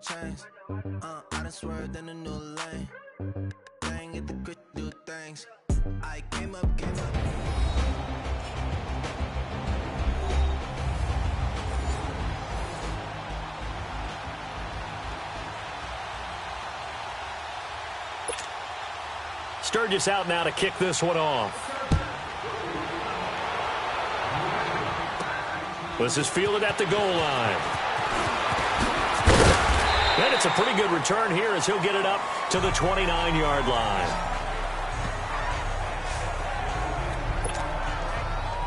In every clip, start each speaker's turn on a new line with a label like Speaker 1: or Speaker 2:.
Speaker 1: chains. I done swerved in a new lane. Bang at the grit, do things. I came up.
Speaker 2: Sturgis out now to kick this one off. This is fielded at the goal line. And it's a pretty good return here as he'll get it up to the 29-yard line.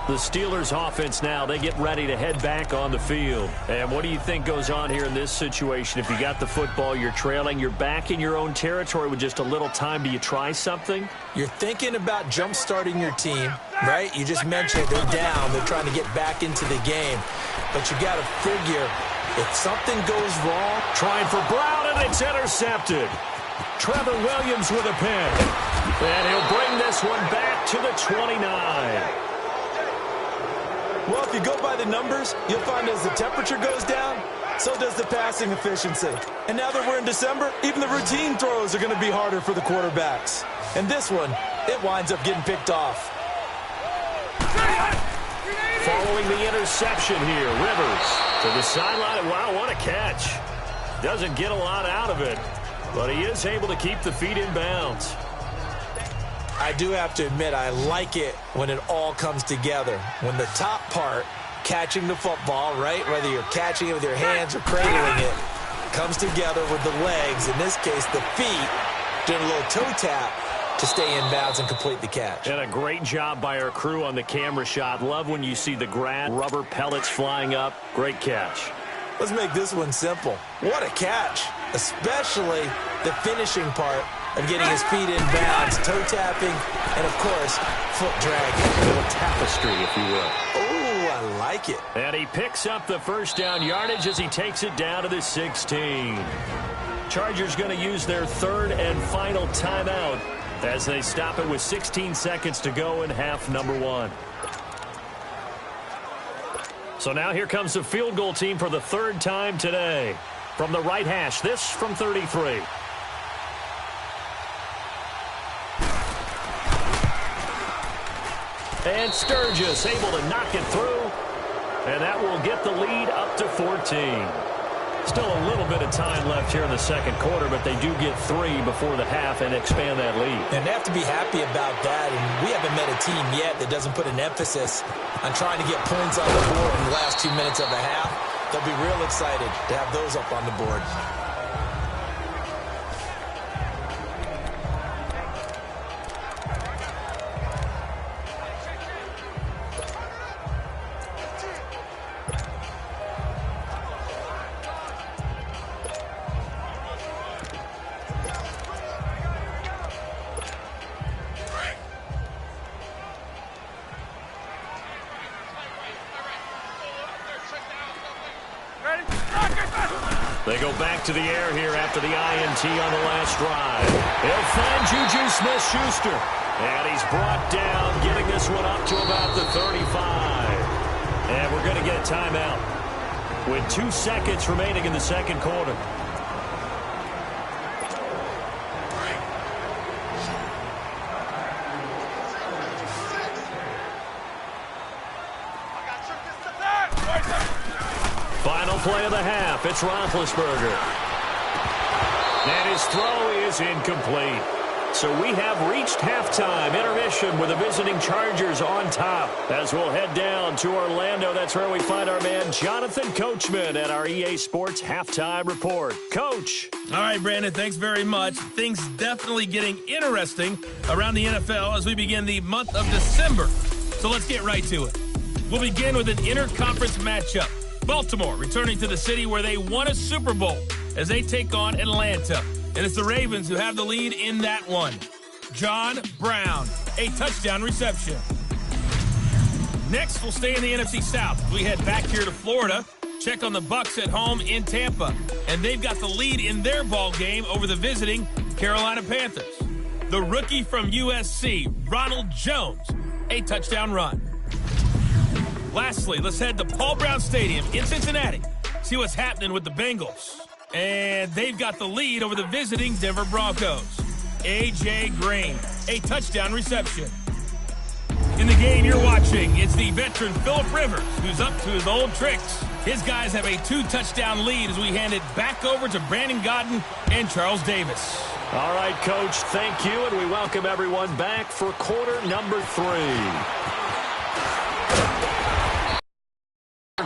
Speaker 2: The Steelers offense now, they get ready to head back on the field. And what do you think goes on here in this situation? If you got the football, you're trailing, you're back in your own territory with just a little time. Do you try something?
Speaker 3: You're thinking about jump-starting your team, right? You just mentioned they're down. They're trying to get back into the game. But you got to figure if something goes wrong.
Speaker 2: Trying for Brown, and it's intercepted. Trevor Williams with a pick. And he'll bring this one back to the 29.
Speaker 3: Well, if you go by the numbers, you'll find as the temperature goes down, so does the passing efficiency. And now that we're in December, even the routine throws are going to be harder for the quarterbacks. And this one, it winds up getting picked off.
Speaker 2: Following the interception here, Rivers to the sideline. Wow, what a catch. Doesn't get a lot out of it, but he is able to keep the feet in bounds.
Speaker 3: I do have to admit, I like it when it all comes together. When the top part, catching the football, right, whether you're catching it with your hands or cradling it, comes together with the legs, in this case the feet, doing a little toe tap to stay in bounds and complete the catch.
Speaker 2: And a great job by our crew on the camera shot. Love when you see the grass, rubber pellets flying up. Great catch.
Speaker 3: Let's make this one simple. What a catch, especially the finishing part of getting his feet in bounds, toe tapping, and of course, foot dragging.
Speaker 2: A little tapestry, if you will.
Speaker 3: Oh, I like it.
Speaker 2: And he picks up the first down yardage as he takes it down to the 16. Chargers going to use their third and final timeout as they stop it with 16 seconds to go in half number one. So now here comes the field goal team for the third time today. From the right hash, this from 33. And Sturgis able to knock it through. And that will get the lead up to 14. Still a little bit of time left here in the second quarter, but they do get 3 before the half and expand that lead.
Speaker 3: And they have to be happy about that. And we haven't met a team yet that doesn't put an emphasis on trying to get points on the board in the last 2 minutes of the half. They'll be real excited to have those up on the board.
Speaker 2: They go back to the air here after the INT on the last drive. He'll find Juju Smith-Schuster. And he's brought down, getting this one up to about the 35. And we're going to get a timeout with 2 seconds remaining in the second quarter. Final play of the half. It's Roethlisberger. And his throw is incomplete. So we have reached halftime. Intermission with the visiting Chargers on top. As we'll head down to Orlando, that's where we find our man Jonathan Coachman at our EA Sports Halftime Report. Coach.
Speaker 4: All right, Brandon, thanks very much. Things definitely getting interesting around the NFL as we begin the month of December. So let's get right to it. We'll begin with an interconference matchup. Baltimore returning to the city where they won a Super Bowl as they take on Atlanta. And it's the Ravens who have the lead in that one. John Brown, a touchdown reception. Next, we'll stay in the NFC South. We head back here to Florida, check on the Bucs at home in Tampa. And they've got the lead in their ball game over the visiting Carolina Panthers. The rookie from USC, Ronald Jones, a touchdown run. Lastly, let's head to Paul Brown Stadium in Cincinnati. See what's happening with the Bengals. And they've got the lead over the visiting Denver Broncos. A.J. Green, a touchdown reception. In the game you're watching, it's the veteran Phillip Rivers, who's up to his old tricks. His guys have a 2-touchdown lead as we hand it back over to Brandon Godden and Charles Davis.
Speaker 2: All right, Coach, thank you, and we welcome everyone back for quarter number 3.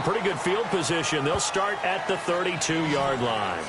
Speaker 2: Pretty good field position. They'll start at the 32-yard line.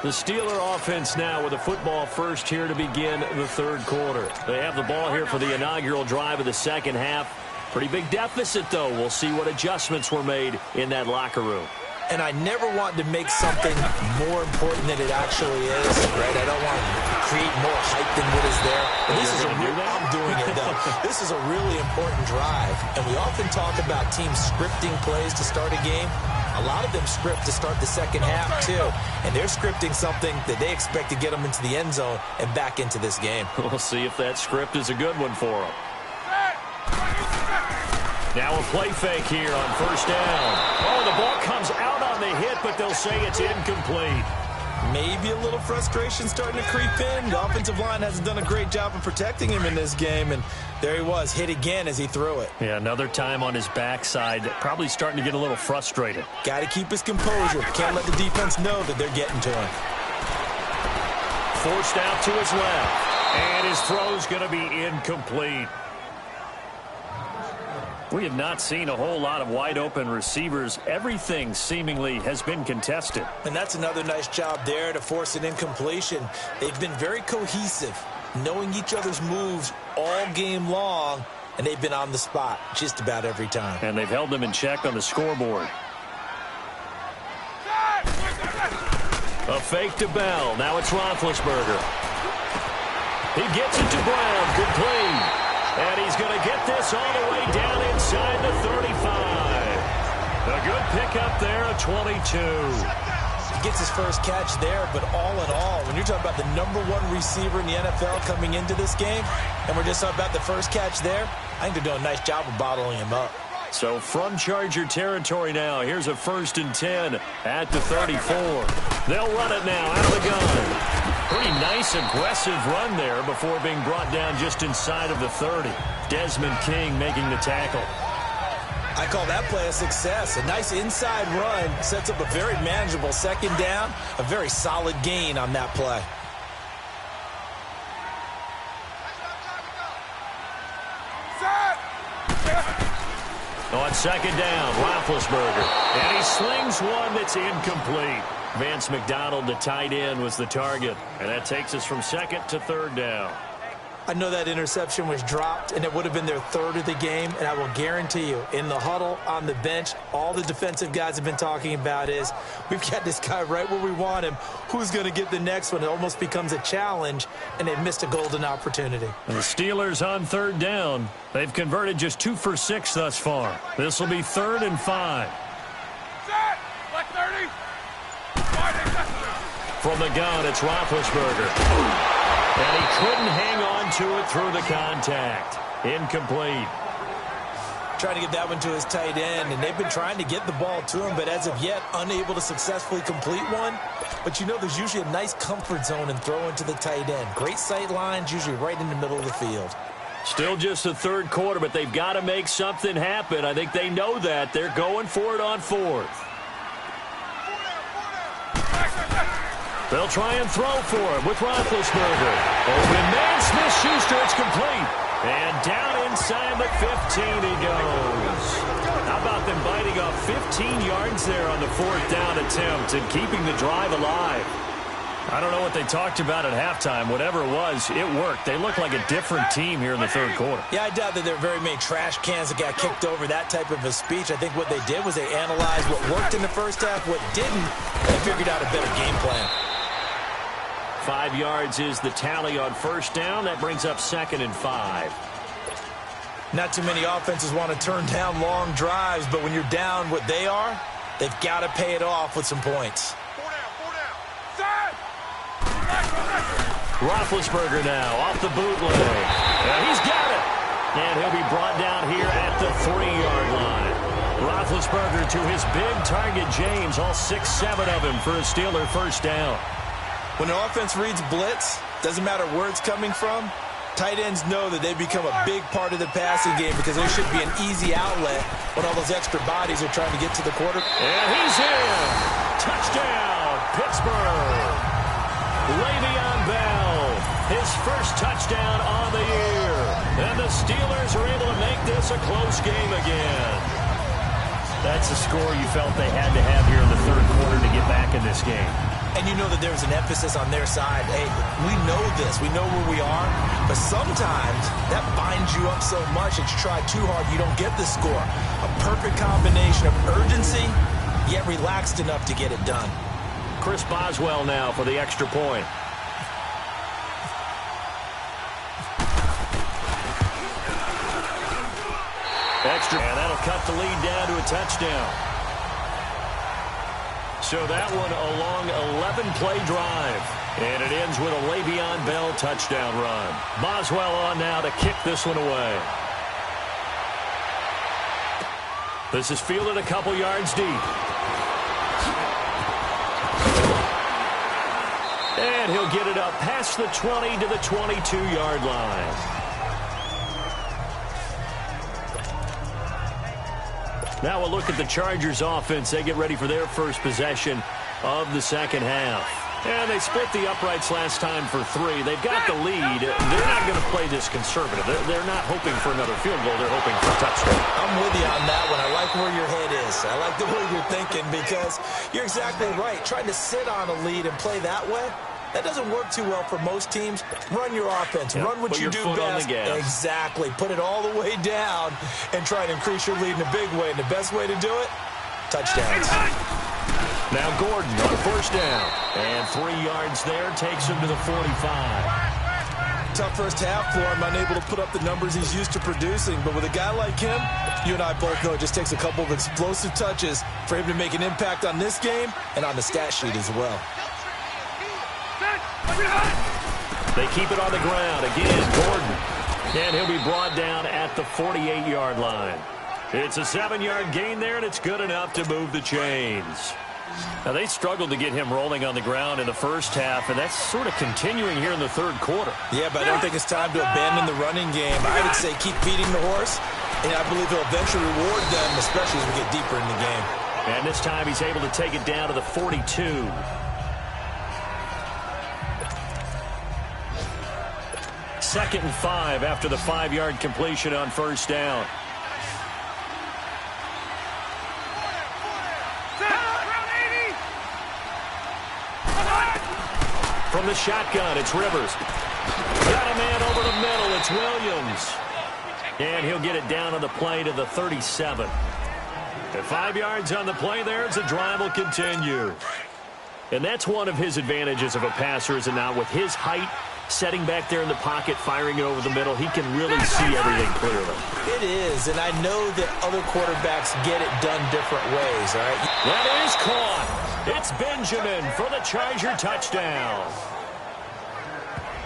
Speaker 2: The Steeler offense now with a football first here to begin the third quarter. They have the ball here for the inaugural drive of the second half. Pretty big deficit, though. We'll see what adjustments were made in that locker room.
Speaker 3: And I never want to make something more important than it actually is, right? I don't want to create more hype than what is there. But this is I'm doing it, though. This is a really important drive. And we often talk about teams scripting plays to start a game. A lot of them script to start the second half, too. And they're scripting something that they expect to get them into the end zone and back into this game.
Speaker 2: We'll see if that script is a good one for them. Now a play fake here on first down. Oh, the ball comes out on the hit, but they'll say it's incomplete.
Speaker 3: Maybe a little frustration starting to creep in. The offensive line hasn't done a great job of protecting him in this game, and there he was, hit again as he threw it.
Speaker 2: Yeah, another time on his backside, probably starting to get a little frustrated.
Speaker 3: Got to keep his composure. Can't let the defense know that they're getting to him.
Speaker 2: Forced out to his left, and his throw's going to be incomplete. We have not seen a whole lot of wide-open receivers. Everything seemingly has been contested.
Speaker 3: And that's another nice job there to force an incompletion. They've been very cohesive, knowing each other's moves all game long, and they've been on the spot just about every time.
Speaker 2: And they've held them in check on the scoreboard. A fake to Bell. Now it's Roethlisberger. He gets it to Brown. Good play. And he's going to get this all the way down inside the 35. A good pickup there at 22.
Speaker 3: He gets his first catch there, but all in all, when you're talking about the #1 receiver in the NFL coming into this game, and we're just talking about the first catch there, I think they're doing a nice job of bottling him up.
Speaker 2: So from Charger territory now, here's a 1st and 10 at the 34. They'll run it now out of the gun. Pretty nice, aggressive run there before being brought down just inside of the 30. Desmond King making the tackle.
Speaker 3: I call that play a success. A nice inside run sets up a very manageable second down. A very solid gain on that play.
Speaker 2: On second down, Roethlisberger. And he slings one that's incomplete. Vance McDonald, the tight end, was the target. And that takes us from second to third down.
Speaker 3: I know that interception was dropped, and it would have been their third of the game. And I will guarantee you, in the huddle, on the bench, all the defensive guys have been talking about is, we've got this guy right where we want him. Who's going to get the next one? It almost becomes a challenge, and they've missed a golden opportunity.
Speaker 2: And the Steelers on third down. They've converted just 2 for 6 thus far. This will be 3rd and 5. From the gun, it's Roethlisberger. And he couldn't hang on to it through the contact. Incomplete.
Speaker 3: Trying to get that one to his tight end, and they've been trying to get the ball to him, but as of yet, unable to successfully complete one. But you know, there's usually a nice comfort zone in throwing to the tight end. Great sight lines, usually right in the middle of the field.
Speaker 2: Still just the third quarter, but they've got to make something happen. I think they know that. They're going for it on 4th. They'll try and throw for him with Roethlisberger. Open man, Smith-Schuster, it's complete. And down inside the 15 he goes. How about them biting off 15 yards there on the 4th down attempt and keeping the drive alive? I don't know what they talked about at halftime. Whatever it was, it worked. They look like a different team here in the third quarter.
Speaker 3: Yeah, I doubt that there are very many trash cans that got kicked over that type of a speech. I think what they did was they analyzed what worked in the first half, what didn't, and figured out a better game plan.
Speaker 2: 5 yards is the tally on first down. That brings up 2nd and 5.
Speaker 3: Not too many offenses want to turn down long drives, but when you're down what they are, they've got to pay it off with some points.
Speaker 2: Roethlisberger now off the bootleg. And he's got it. And he'll be brought down here at the 3-yard line. Roethlisberger to his big target, James, all 6-7 of him for a Steeler first down.
Speaker 3: When an offense reads blitz, doesn't matter where it's coming from, tight ends know that they become a big part of the passing game because there should be an easy outlet when all those extra bodies are trying to get to the quarter.
Speaker 2: And he's in. Touchdown, Pittsburgh. Le'Veon Bell, his first touchdown on the year. And the Steelers are able to make this a close game again.
Speaker 5: That's a score you felt they had to have here in the third quarter to get back in this game.
Speaker 3: And you know that there was an emphasis on their side. Hey, we know this. We know where we are. But sometimes that binds you up so much that you try too hard, you don't get the score. A perfect combination of urgency, yet relaxed enough to get it done.
Speaker 2: Chris Boswell now for the extra point. And that'll cut the lead down to a touchdown. So that one a long 11-play drive. And it ends with a Le'Veon Bell touchdown run. Boswell on now to kick this one away. This is fielded a couple yards deep. And he'll get it up past the 20 to the 22-yard line. Now we'll look at the Chargers offense. They get ready for their first possession of the second half. And they split the uprights last time for 3. They've got the lead. They're not going to play this conservative. They're not hoping for another field goal. They're hoping for a touchdown.
Speaker 3: I'm with you on that one. I like where your head is. I like the way you're thinking because you're exactly right. Trying to sit on a lead and play that way, that doesn't work too well for most teams. Run your offense.
Speaker 2: Yep.
Speaker 3: Run what
Speaker 2: Put
Speaker 3: you
Speaker 2: your
Speaker 3: do
Speaker 2: foot
Speaker 3: best.
Speaker 2: on the gas.
Speaker 3: Exactly. Put it all the way down and try to increase your lead in a big way. And the best way to do it, touchdowns.
Speaker 2: Now Gordon on first down. And 3 yards there takes him to the 45.
Speaker 3: Tough first half for him, unable to put up the numbers he's used to producing. But with a guy like him, you and I both know it just takes a couple of explosive touches for him to make an impact on this game and on the stat sheet as well.
Speaker 2: They keep it on the ground. Again, Gordon. And he'll be brought down at the 48-yard line. It's a 7-yard gain there, and it's good enough to move the chains. Now, they struggled to get him rolling on the ground in the first half, and that's sort of continuing here in the third quarter.
Speaker 3: Yeah, but I don't think it's time to abandon the running game. I would say keep feeding the horse, and I believe he'll eventually reward them, especially as we get deeper in the game.
Speaker 2: And this time he's able to take it down to the 42. Second and 5 after the 5-yard completion on first down. From the shotgun, it's Rivers. Got a man over the middle, it's Williams. And he'll get it down on the play to the 37. At 5 yards on the play there, as the drive will continue. And that's one of his advantages of a passer, is it not? With his height, setting back there in the pocket, firing it over the middle, he can really see everything clearly.
Speaker 3: It is, and I know that other quarterbacks get it done different ways, all right?
Speaker 2: That is caught. It's Benjamin for the Charger touchdown.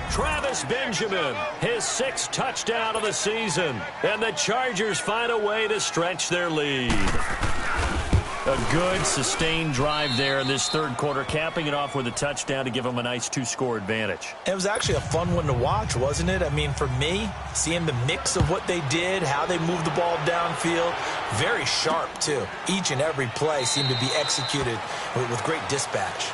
Speaker 2: Travis Benjamin, his 6th touchdown of the season. And the Chargers find a way to stretch their lead. A good, sustained drive there in this third quarter, capping it off with a touchdown to give them a nice 2-score advantage.
Speaker 3: It was actually a fun one to watch, wasn't it? I mean, for me, seeing the mix of what they did, how they moved the ball downfield, very sharp, too. Each and every play seemed to be executed with great dispatch.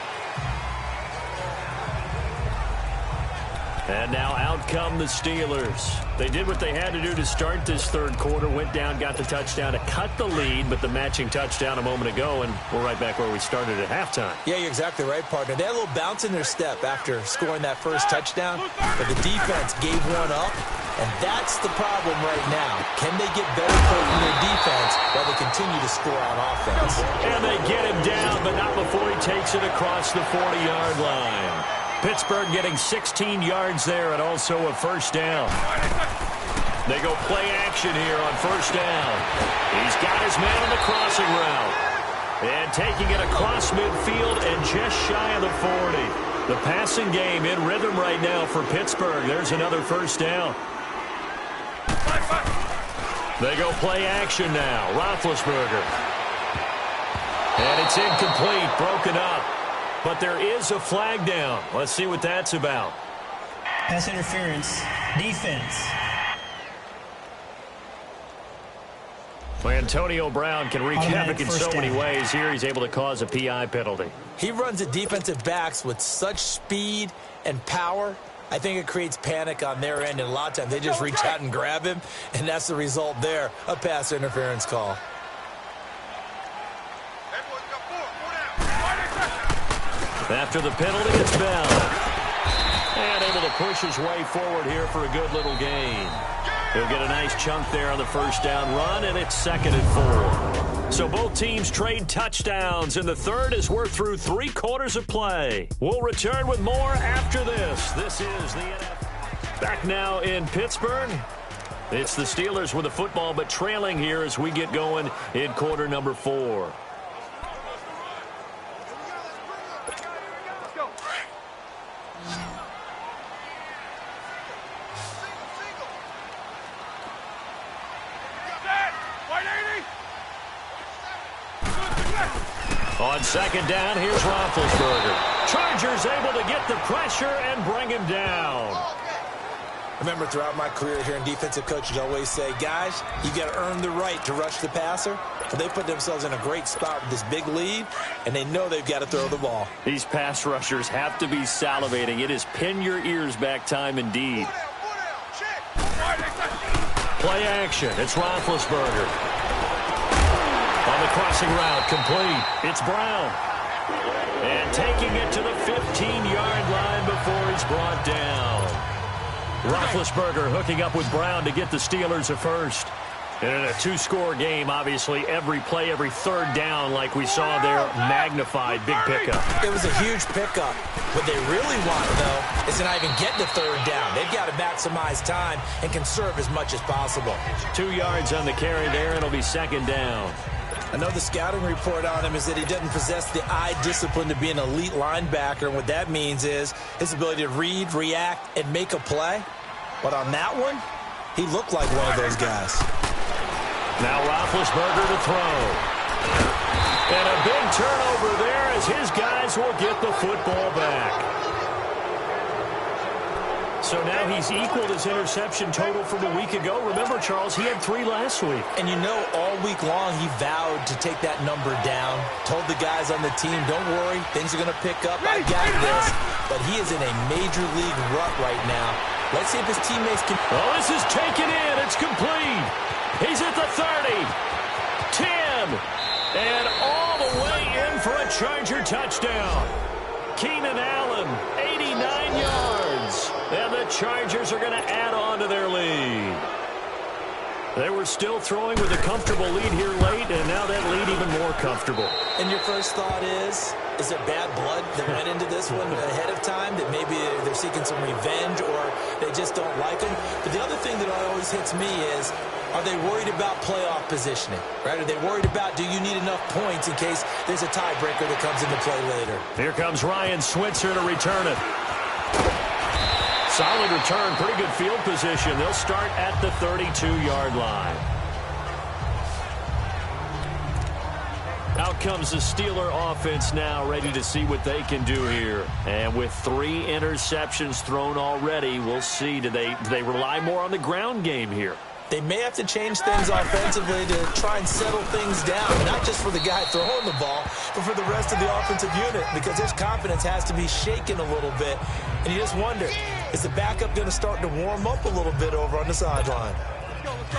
Speaker 2: And now out come the Steelers. They did what they had to do to start this third quarter, went down, got the touchdown to cut the lead, but the matching touchdown a moment ago, and we're right back where we started at halftime.
Speaker 3: Yeah, you're exactly right, partner. They had a little bounce in their step after scoring that first touchdown, but the defense gave one up, and that's the problem right now. Can they get better play from their defense while they continue to score on offense?
Speaker 2: And they get him down, but not before he takes it across the 40-yard line. Pittsburgh getting 16 yards there and also a first down. They go play action here on first down. He's got his man on the crossing route. And taking it across midfield and just shy of the 40. The passing game in rhythm right now for Pittsburgh. There's another first down. They go play action now. Roethlisberger. And it's incomplete, broken up. But there is a flag down. Let's see what that's about.
Speaker 6: Pass interference. Defense.
Speaker 2: Antonio Brown can wreak havoc in so many ways. Here he's able to cause a PI penalty.
Speaker 3: He runs at defensive backs with such speed and power. I think it creates panic on their end, and a lot of times they just reach out and grab him, and that's the result there, a pass interference call.
Speaker 2: After the penalty, it's Bell. And able to push his way forward here for a good little gain. He'll get a nice chunk there on the first down run, and it's 2nd and 4. So both teams trade touchdowns, and the third as we're through 3 quarters of play. We'll return with more after this. This is the NFL. Back now in Pittsburgh. It's the Steelers with the football, but trailing here as we get going in quarter number 4. On 2nd down, here's Roethlisberger. Chargers able to get the pressure and bring him down.
Speaker 3: Remember, throughout my career here in defensive coaches always say, guys, you got to earn the right to rush the passer. But they put themselves in a great spot with this big lead, and they know they've got to throw the ball.
Speaker 2: These pass rushers have to be salivating. It is pin your ears back time indeed. Play action. It's Roethlisberger. On the crossing route, complete. It's Brown. And taking it to the 15-yard line before he's brought down. Roethlisberger hooking up with Brown to get the Steelers a first. And in a 2-score game, obviously, every play, every third down, like we saw there, magnified. Big pickup.
Speaker 3: It was a huge pickup. What they really want, though, is to not even get the third down. They've got to maximize time and conserve as much as possible.
Speaker 2: 2 yards on the carry there, and it'll be 2nd down.
Speaker 3: I know the scouting report on him is that he doesn't possess the eye discipline to be an elite linebacker, and what that means is his ability to read, react, and make a play. But on that one, he looked like one of those guys.
Speaker 2: Now Roethlisberger to throw. And a big turnover there as his guys will get the football back. So now he's equaled his interception total from a week ago. Remember, Charles, he had 3 last week.
Speaker 3: And you know, all week long he vowed to take that number down. Told the guys on the team, don't worry, things are going to pick up. I got this. But he is in a major league rut right now. Let's see if his teammates can...
Speaker 2: Oh, this is taken in. It's complete. He's at the 30. 10. And all the way in for a Charger touchdown. Keenan Allen, 89 yards. And the Chargers are going to add on to their lead. They were still throwing with a comfortable lead here late, and now that lead even more comfortable.
Speaker 3: And your first thought is there bad blood that went into this one ahead of time, that maybe they're seeking some revenge or they just don't like them? But the other thing that always hits me is, are they worried about playoff positioning? Right? Are they worried about, do you need enough points in case there's a tiebreaker that comes into play later?
Speaker 2: Here comes Ryan Switzer to return it. Solid return, pretty good field position. They'll start at the 32-yard line. Out comes the Steeler offense now, ready to see what they can do here. And with 3 interceptions thrown already, we'll see. Do they rely more on the ground game here?
Speaker 3: They may have to change things offensively to try and settle things down, not just for the guy throwing the ball, but for the rest of the offensive unit, because their confidence has to be shaken a little bit. And you just wonder, is the backup going to start to warm up a little bit over on the sideline?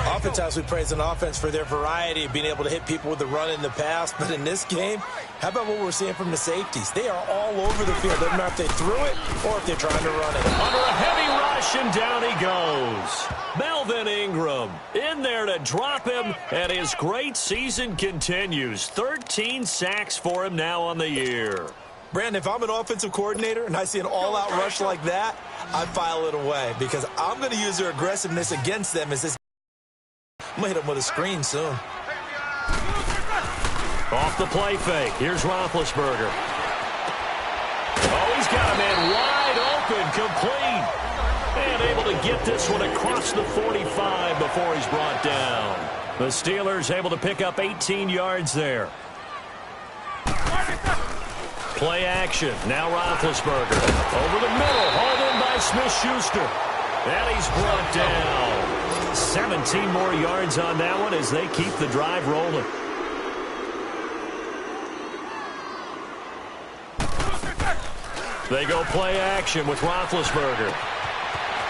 Speaker 3: Oftentimes we praise an offense for their variety of being able to hit people with the run in the pass, but in this game, how about what we're seeing from the safeties? They are all over the field. Doesn't matter if they threw it or if they're trying to run it.
Speaker 2: Under a heavy rush, and down he goes. Melvin Ingram in there to drop him, and his great season continues. 13 sacks for him now on the year.
Speaker 3: Brandon, if I'm an offensive coordinator and I see an all-out rush like that, I file it away because I'm going to use their aggressiveness against them as this. I'm going to hit him with a screen soon.
Speaker 2: Off the play fake. Here's Roethlisberger. Oh, he's got a man wide open, complete. And able to get this one across the 45 before he's brought down. The Steelers able to pick up 18 yards there. Play action. Now Roethlisberger. Over the middle. Hauled in by Smith-Schuster. And he's brought down. 17 more yards on that one as they keep the drive rolling. They go play action with Roethlisberger.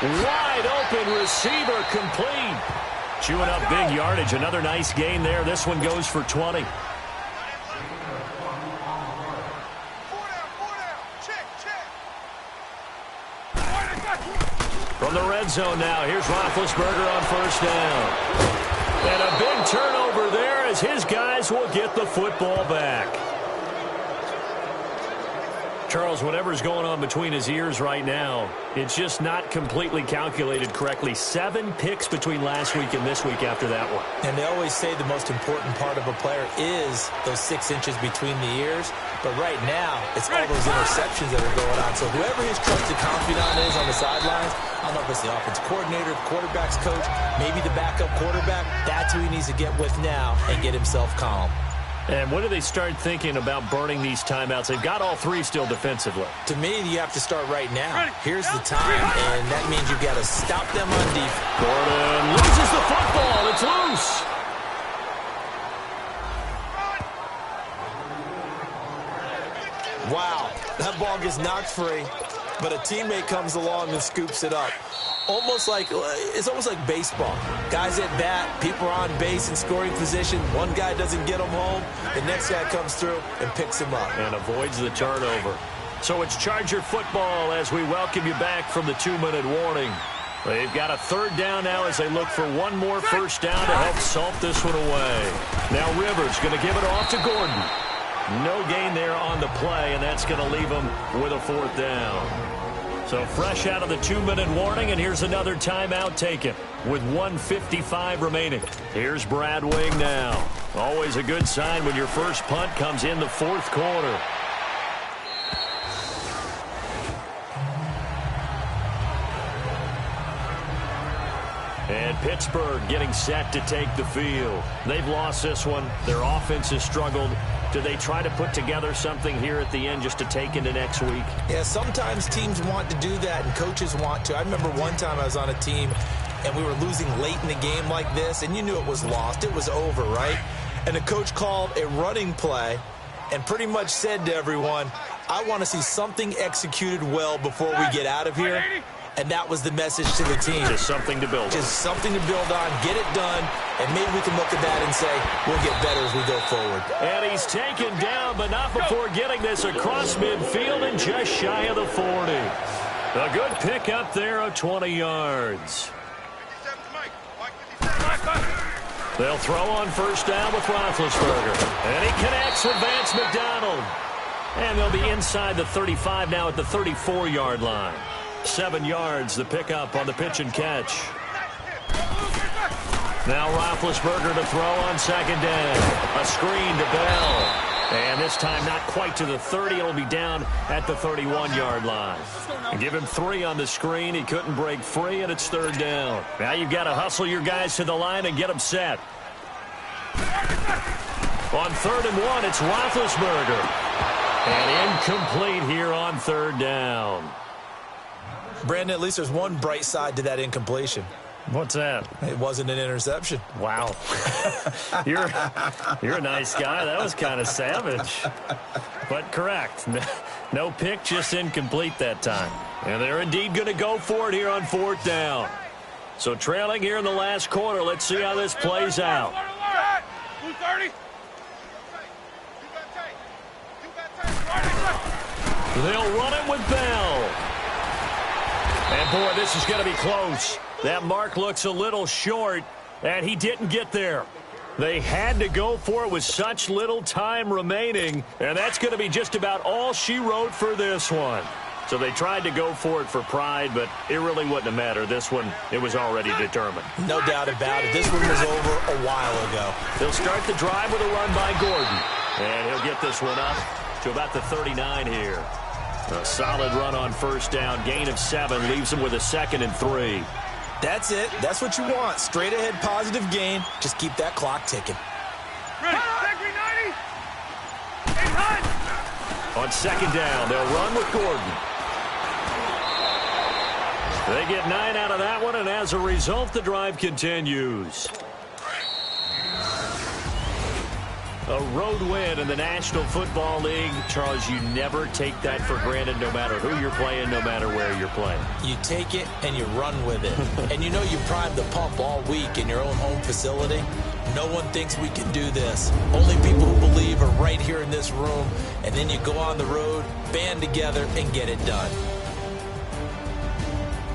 Speaker 2: Wide open receiver complete. Chewing up big yardage. Another nice gain there. This one goes for 20. From the red zone now, here's Roethlisberger on first down. And a big turnover there as his guys will get the football back. Charles, whatever's going on between his ears right now, it's just not completely calculated correctly. 7 picks between last week and this week after that one.
Speaker 3: And they always say the most important part of a player is those 6 inches between the ears. But right now, it's all those interceptions that are going on. So whoever his trusted confidant is on the sidelines, I don't know if it's the offense coordinator, the quarterback's coach, maybe the backup quarterback, that's who he needs to get with now and get himself calm.
Speaker 2: And when do they start thinking about burning these timeouts? They've got all 3 still defensively.
Speaker 3: To me, you have to start right now. Here's the time, and that means you've got to stop them on defense.
Speaker 2: Gordon loses the football. It's loose.
Speaker 3: Wow, that ball gets knocked free, but a teammate comes along and scoops it up. It's almost like baseball. Guys at bat, people are on base in scoring position. One guy doesn't get them home. The next guy comes through and picks him up.
Speaker 2: And avoids the turnover. So it's Charger football as we welcome you back from the 2-minute warning. They've got a 3rd down now as they look for one more first down to help salt this one away. Now Rivers going to give it off to Gordon. No gain there on the play, and that's going to leave him with a 4th down. So fresh out of the 2-minute warning, and here's another timeout taken with 1:55 remaining. Here's Brad Wing now. Always a good sign when your first punt comes in the 4th quarter. And Pittsburgh getting set to take the field. They've lost this one. Their offense has struggled. Do they try to put together something here at the end just to take into next week?
Speaker 3: Yeah, sometimes teams want to do that and coaches want to. I remember one time I was on a team and we were losing late in the game like this, and you knew it was lost. It was over, right? And the coach called a running play and pretty much said to everyone, I want to see something executed well before we get out of here. And that was the message to the team.
Speaker 2: Just something to build on.
Speaker 3: Just something to build on, get it done, and maybe we can look at that and say, we'll get better as we go forward.
Speaker 2: And he's taken down, but not before getting this across midfield and just shy of the 40. A good pick up there of 20 yards. They'll throw on first down with Roethlisberger. And he connects with Vance McDonald. And they'll be inside the 35 now at the 34-yard line. 7 yards, the pickup on the pitch and catch. Now Roethlisberger to throw on 2nd down. A screen to Bell. And this time not quite to the 30. It'll be down at the 31-yard line. And give him 3 on the screen. He couldn't break free, and it's 3rd down. Now you've got to hustle your guys to the line and get them set. On 3rd and 1, it's Roethlisberger. And incomplete here on 3rd down.
Speaker 3: Brandon, at least there's one bright side to that incompletion.
Speaker 2: What's that?
Speaker 3: It wasn't an interception.
Speaker 2: Wow. You're a nice guy. That was kind of savage. But correct. No pick, just incomplete that time. And they're indeed going to go for it here on 4th down. So trailing here in the last quarter. Let's see how this plays out. They'll run it with Bell. And, boy, this is going to be close. That mark looks a little short, and he didn't get there. They had to go for it with such little time remaining, and that's going to be just about all she wrote for this one. So they tried to go for it for pride, but it really wouldn't have mattered. This one, it was already determined.
Speaker 3: No doubt about it. This one was over a while ago.
Speaker 2: They'll start the drive with a run by Gordon, and he'll get this one up to about the 39 here. A solid run on first down. Gain of 7 leaves them with a 2nd and 3.
Speaker 3: That's it. That's what you want. Straight ahead positive gain. Just keep that clock ticking.
Speaker 2: On 2nd down, they'll run with Gordon. They get 9 out of that one, and as a result, the drive continues. A road win in the National Football League. Charles, you never take that for granted no matter who you're playing, no matter where you're playing.
Speaker 3: You take it and you run with it. And you know you primed the pump all week in your own home facility. No one thinks we can do this. Only people who believe are right here in this room. And then you go on the road, band together, and get it done.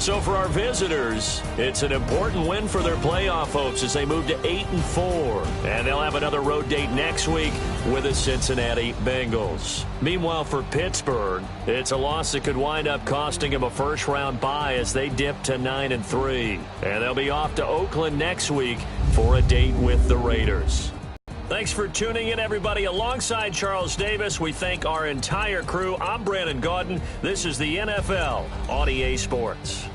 Speaker 2: So for our visitors, it's an important win for their playoff hopes as they move to 8-4. And they'll have another road date next week with the Cincinnati Bengals. Meanwhile, for Pittsburgh, it's a loss that could wind up costing them a first-round bye as they dip to 9-3. And they'll be off to Oakland next week for a date with the Raiders. Thanks for tuning in, everybody. Alongside Charles Davis, we thank our entire crew. I'm Brandon Gaudin. This is the NFL on EA Sports.